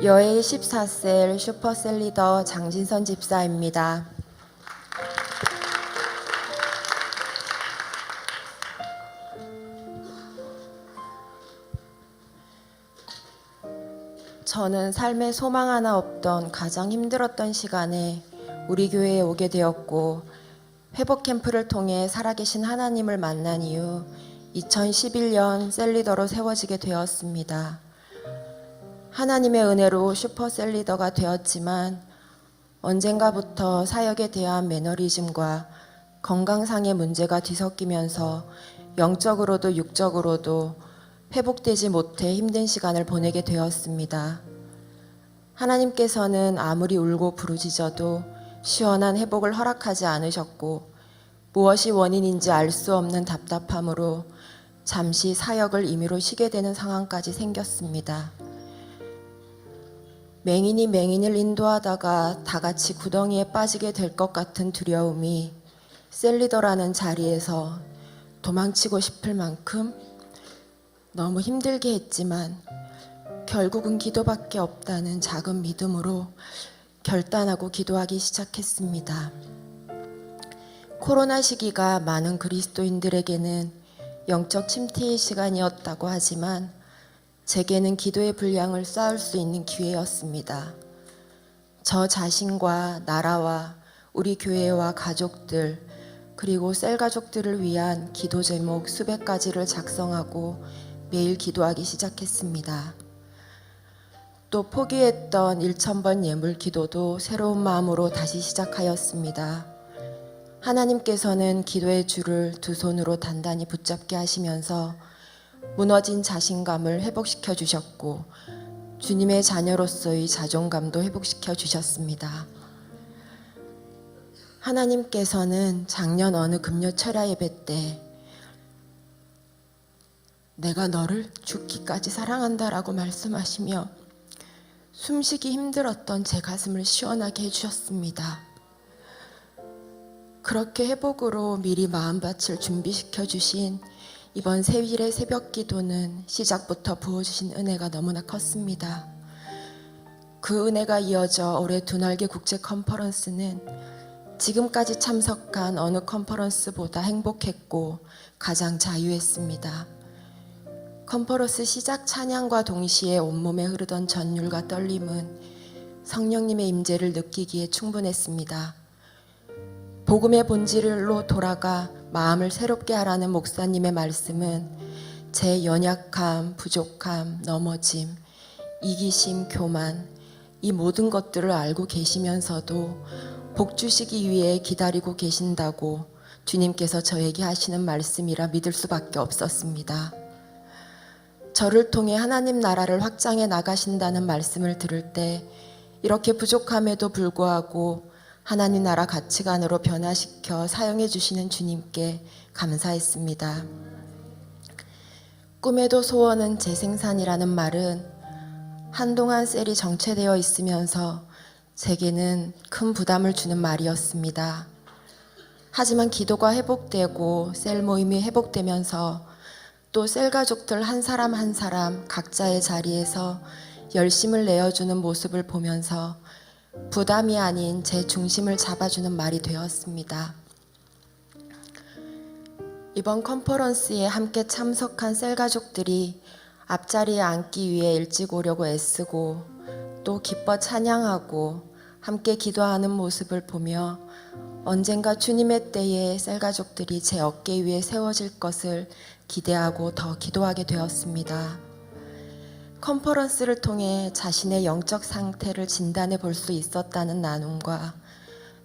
여의 14셀 슈퍼셀 리더 장진선 집사입니다. 저는 삶에 소망 하나 없던 가장 힘들었던 시간에 우리 교회에 오게 되었고, 회복 캠프를 통해 살아계신 하나님을 만난 이후 2011년 셀리더로 세워지게 되었습니다. 하나님의 은혜로 슈퍼 셀리더가 되었지만 언젠가부터 사역에 대한 매너리즘과 건강상의 문제가 뒤섞이면서 영적으로도 육적으로도 회복되지 못해 힘든 시간을 보내게 되었습니다. 하나님께서는 아무리 울고 부르짖어도 시원한 회복을 허락하지 않으셨고, 무엇이 원인인지 알 수 없는 답답함으로 잠시 사역을 임의로 쉬게 되는 상황까지 생겼습니다. 맹인이 맹인을 인도하다가 다 같이 구덩이에 빠지게 될 것 같은 두려움이 셀리더라는 자리에서 도망치고 싶을 만큼 너무 힘들게 했지만 결국은 기도밖에 없다는 작은 믿음으로 결단하고 기도하기 시작했습니다. 코로나 시기가 많은 그리스도인들에게는 영적 침체의 시간이었다고 하지만 제게는 기도의 분량을 쌓을 수 있는 기회였습니다. 저 자신과 나라와 우리 교회와 가족들, 그리고 셀 가족들을 위한 기도 제목 수백 가지를 작성하고 매일 기도하기 시작했습니다. 또 포기했던 1000번 예물 기도도 새로운 마음으로 다시 시작하였습니다. 하나님께서는 기도의 줄을 두 손으로 단단히 붙잡게 하시면서 무너진 자신감을 회복시켜 주셨고, 주님의 자녀로서의 자존감도 회복시켜 주셨습니다. 하나님께서는 작년 어느 금요 철야 예배 때 내가 너를 죽기까지 사랑한다라고 말씀하시며 숨쉬기 힘들었던 제 가슴을 시원하게 해주셨습니다. 그렇게 회복으로 미리 마음밭을 준비시켜 주신 이번 세일의 새벽 기도는 시작부터 부어주신 은혜가 너무나 컸습니다. 그 은혜가 이어져 올해 두날개 국제 컨퍼런스는 지금까지 참석한 어느 컨퍼런스보다 행복했고 가장 자유했습니다. 컨퍼런스 시작 찬양과 동시에 온몸에 흐르던 전율과 떨림은 성령님의 임재를 느끼기에 충분했습니다. 복음의 본질로 돌아가 마음을 새롭게 하라는 목사님의 말씀은 제 연약함, 부족함, 넘어짐, 이기심, 교만, 이 모든 것들을 알고 계시면서도 복 주시기 위해 기다리고 계신다고 주님께서 저에게 하시는 말씀이라 믿을 수밖에 없었습니다. 저를 통해 하나님 나라를 확장해 나가신다는 말씀을 들을 때 이렇게 부족함에도 불구하고 하나님 나라 가치관으로 변화시켜 사용해 주시는 주님께 감사했습니다. 꿈에도 소원은 재생산이라는 말은 한동안 셀이 정체되어 있으면서 제게는 큰 부담을 주는 말이었습니다. 하지만 기도가 회복되고 셀 모임이 회복되면서 또 셀 가족들 한 사람 한 사람 각자의 자리에서 열심을 내어주는 모습을 보면서 부담이 아닌 제 중심을 잡아주는 말이 되었습니다. 이번 컨퍼런스에 함께 참석한 셀 가족들이 앞자리에 앉기 위해 일찍 오려고 애쓰고 또 기뻐 찬양하고 함께 기도하는 모습을 보며 언젠가 주님의 때에 셀 가족들이 제 어깨 위에 세워질 것을 기대하고 더 기도하게 되었습니다. 컨퍼런스를 통해 자신의 영적 상태를 진단해 볼 수 있었다는 나눔과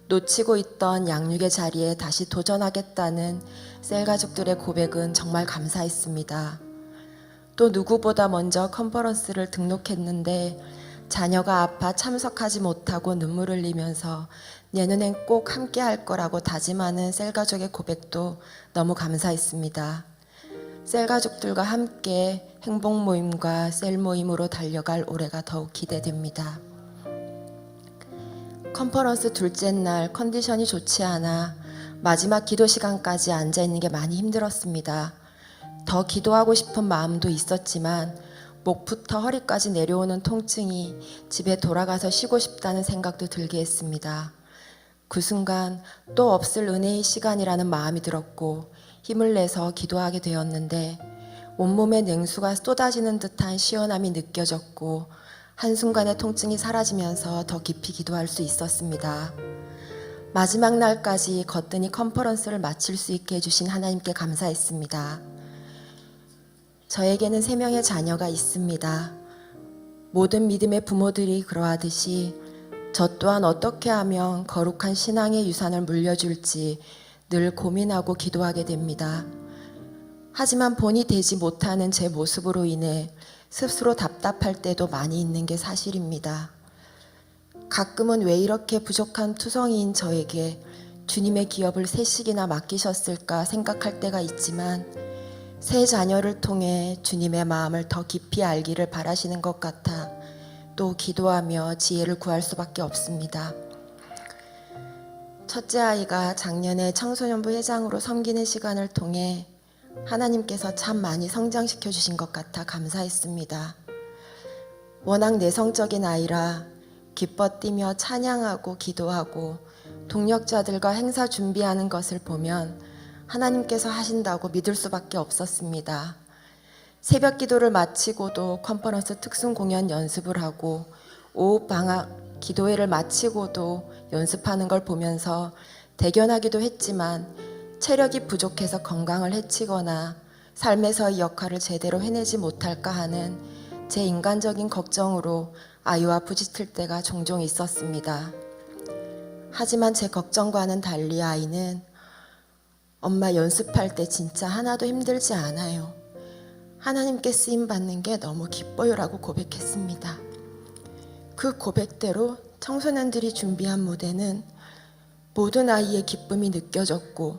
놓치고 있던 양육의 자리에 다시 도전하겠다는 셀 가족들의 고백은 정말 감사했습니다. 또 누구보다 먼저 컨퍼런스를 등록했는데 자녀가 아파 참석하지 못하고 눈물 흘리면서 내년엔 꼭 함께 할 거라고 다짐하는 셀 가족의 고백도 너무 감사했습니다. 셀 가족들과 함께 행복 모임과 셀 모임으로 달려갈 올해가 더욱 기대됩니다. 컨퍼런스 둘째 날 컨디션이 좋지 않아 마지막 기도 시간까지 앉아 있는 게 많이 힘들었습니다. 더 기도하고 싶은 마음도 있었지만 목부터 허리까지 내려오는 통증이 집에 돌아가서 쉬고 싶다는 생각도 들게 했습니다. 그 순간 또 없을 은혜의 시간이라는 마음이 들었고 힘을 내서 기도하게 되었는데 온몸에 냉수가 쏟아지는 듯한 시원함이 느껴졌고 한순간에 통증이 사라지면서 더 깊이 기도할 수 있었습니다. 마지막 날까지 거뜬히 컨퍼런스를 마칠 수 있게 해주신 하나님께 감사했습니다. 저에게는 3명의 자녀가 있습니다. 모든 믿음의 부모들이 그러하듯이 저 또한 어떻게 하면 거룩한 신앙의 유산을 물려줄지 늘 고민하고 기도하게 됩니다. 하지만 본이 되지 못하는 제 모습으로 인해 스스로 답답할 때도 많이 있는 게 사실입니다. 가끔은 왜 이렇게 부족한 투성이인 저에게 주님의 기업을 3식이나 맡기셨을까 생각할 때가 있지만 새 자녀를 통해 주님의 마음을 더 깊이 알기를 바라시는 것 같아 또 기도하며 지혜를 구할 수밖에 없습니다. 첫째 아이가 작년에 청소년부 회장으로 섬기는 시간을 통해 하나님께서 참 많이 성장시켜 주신 것 같아 감사했습니다. 워낙 내성적인 아이라 기뻐 뛰며 찬양하고 기도하고 동력자들과 행사 준비하는 것을 보면 하나님께서 하신다고 믿을 수밖에 없었습니다. 새벽 기도를 마치고도 컨퍼런스 특순 공연 연습을 하고 오후 방학 기도회를 마치고도 연습하는 걸 보면서 대견하기도 했지만 체력이 부족해서 건강을 해치거나 삶에서의 역할을 제대로 해내지 못할까 하는 제 인간적인 걱정으로 아이와 부딪힐 때가 종종 있었습니다. 하지만 제 걱정과는 달리 아이는 엄마 연습할 때 진짜 하나도 힘들지 않아요. 하나님께 쓰임 받는 게 너무 기뻐요라고 고백했습니다. 그 고백대로 청소년들이 준비한 무대는 모든 아이의 기쁨이 느껴졌고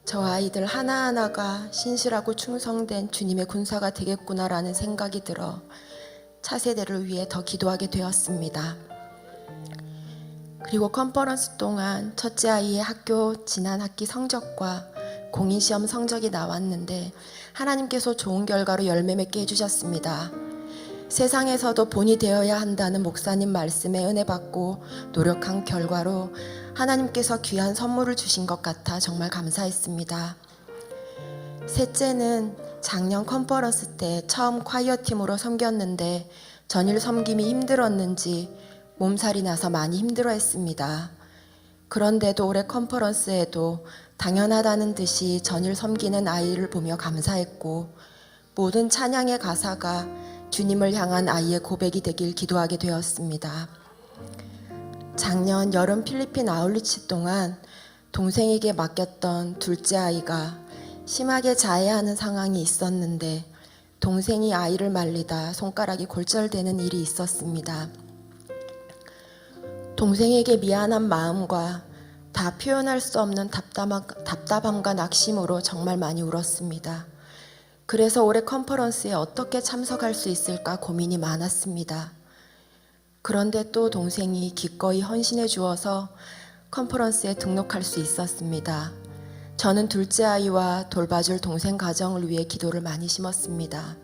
저 아이들 하나하나가 신실하고 충성된 주님의 군사가 되겠구나라는 생각이 들어 차세대를 위해 더 기도하게 되었습니다. 그리고 컨퍼런스 동안 첫째 아이의 학교 지난 학기 성적과 공인시험 성적이 나왔는데 하나님께서 좋은 결과로 열매 맺게 해주셨습니다. 세상에서도 본이 되어야 한다는 목사님 말씀에 은혜 받고 노력한 결과로 하나님께서 귀한 선물을 주신 것 같아 정말 감사했습니다. 셋째는 작년 컨퍼런스 때 처음 콰이어 팀으로 섬겼는데 전일 섬김이 힘들었는지 몸살이 나서 많이 힘들어했습니다. 그런데도 올해 컨퍼런스에도 당연하다는 듯이 전일 섬기는 아이를 보며 감사했고 모든 찬양의 가사가 주님을 향한 아이의 고백이 되길 기도하게 되었습니다. 작년 여름 필리핀 아울리치 동안 동생에게 맡겼던 둘째 아이가 심하게 자해하는 상황이 있었는데 동생이 아이를 말리다 손가락이 골절되는 일이 있었습니다. 동생에게 미안한 마음과 다 표현할 수 없는 답답함과 낙심으로 정말 많이 울었습니다. 그래서 올해 컨퍼런스에 어떻게 참석할 수 있을까 고민이 많았습니다. 그런데 또 동생이 기꺼이 헌신해 주어서 컨퍼런스에 등록할 수 있었습니다. 저는 둘째 아이와 돌봐줄 동생 가정을 위해 기도를 많이 심었습니다.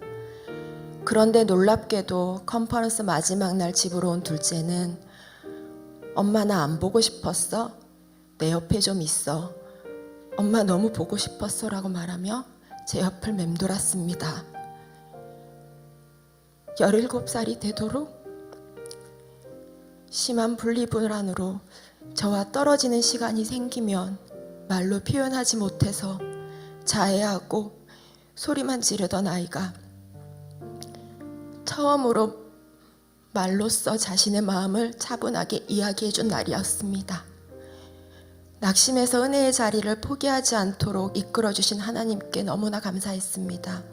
그런데 놀랍게도 컨퍼런스 마지막 날 집으로 온 둘째는 엄마 나 안 보고 싶었어? 내 옆에 좀 있어. 엄마 너무 보고 싶었어 라고 말하며 제 옆을 맴돌았습니다. 17살이 되도록 심한 분리불안으로 저와 떨어지는 시간이 생기면 말로 표현하지 못해서 자해하고 소리만 지르던 아이가 처음으로 말로써 자신의 마음을 차분하게 이야기해준 날이었습니다. 낙심해서 은혜의 자리를 포기하지 않도록 이끌어주신 하나님께 너무나 감사했습니다.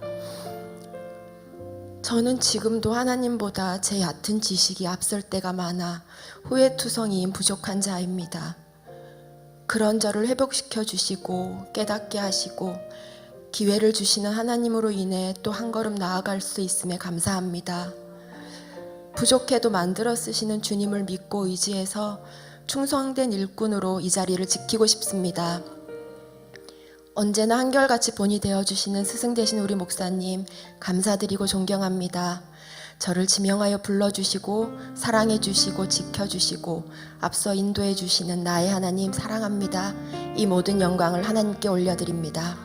저는 지금도 하나님보다 제 얕은 지식이 앞설 때가 많아 후회투성이인 부족한 자입니다. 그런 저를 회복시켜 주시고 깨닫게 하시고 기회를 주시는 하나님으로 인해 또 한 걸음 나아갈 수 있음에 감사합니다. 부족해도 만들어 쓰시는 주님을 믿고 의지해서 충성된 일꾼으로 이 자리를 지키고 싶습니다. 언제나 한결같이 본이 되어주시는 스승 되신 우리 목사님 감사드리고 존경합니다. 저를 지명하여 불러주시고 사랑해주시고 지켜주시고 앞서 인도해주시는 나의 하나님 사랑합니다. 이 모든 영광을 하나님께 올려드립니다.